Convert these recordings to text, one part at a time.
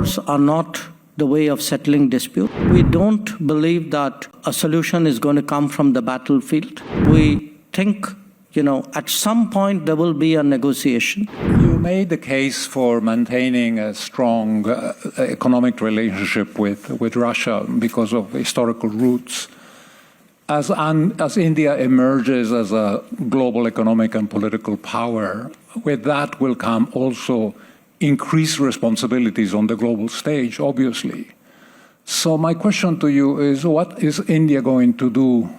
Wars are not the way of settling dispute. We don't believe that a solution is going to come from the battlefield. We think, at some point there will be a negotiation. You made the case for maintaining a strong economic relationship with Russia because of historical roots. As India emerges as a global economic and political power, with that will come also increased responsibilities on the global stage, obviously. So my question to you is, what is India going to do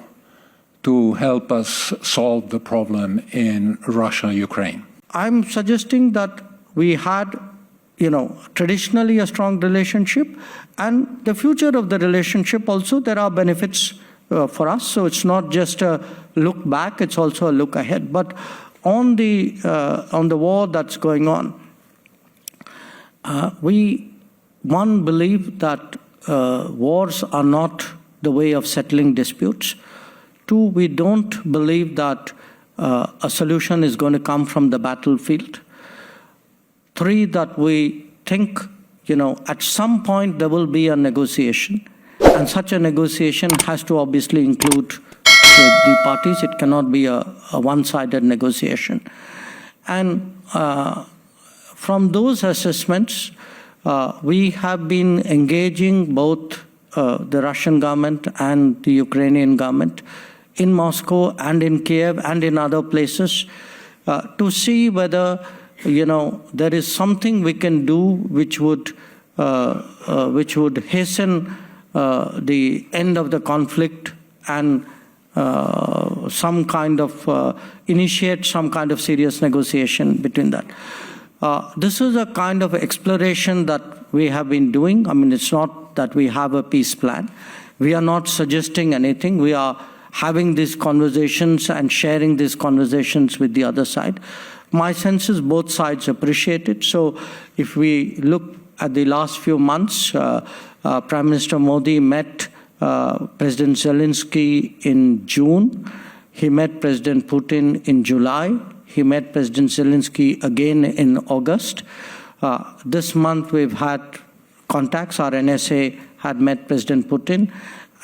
to help us solve the problem in Russia, Ukraine? I'm suggesting that we had, traditionally a strong relationship, and the future of the relationship also, there are benefits for us. So it's not just a look back, it's also a look ahead. But on the war that's going on, we believe that wars are not the way of settling disputes. Two, we don't believe that a solution is going to come from the battlefield. Three, that we think, at some point there will be a negotiation, and such a negotiation has to obviously include the parties. It cannot be a one-sided negotiation. And from those assessments, we have been engaging both the Russian government and the Ukrainian government in Moscow and in Kiev and in other places to see whether, there is something we can do which would hasten the end of the conflict and initiate some kind of serious negotiation between that. This is a kind of exploration that we have been doing. I mean, it's not that we have a peace plan. We are not suggesting anything. We are having these conversations and sharing these conversations with the other side. My sense is both sides appreciate it. So if we look at the last few months, Prime Minister Modi met President Zelensky in June. He met President Putin in July. He met President Zelensky again in August. This month we've had contacts. Our NSA had met President Putin.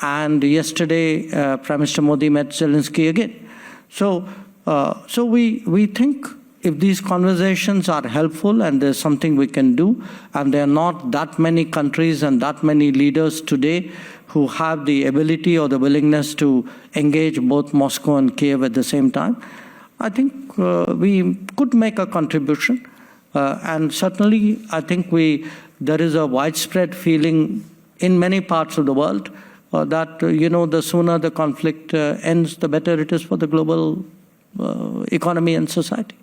And yesterday, Prime Minister Modi met Zelensky again. So we think if these conversations are helpful and there's something we can do, and there are not that many countries and that many leaders today who have the ability or the willingness to engage both Moscow and Kiev at the same time, I think we could make a contribution. And certainly, I think there is a widespread feeling in many parts of the world that, the sooner the conflict ends, the better it is for the global economy and society.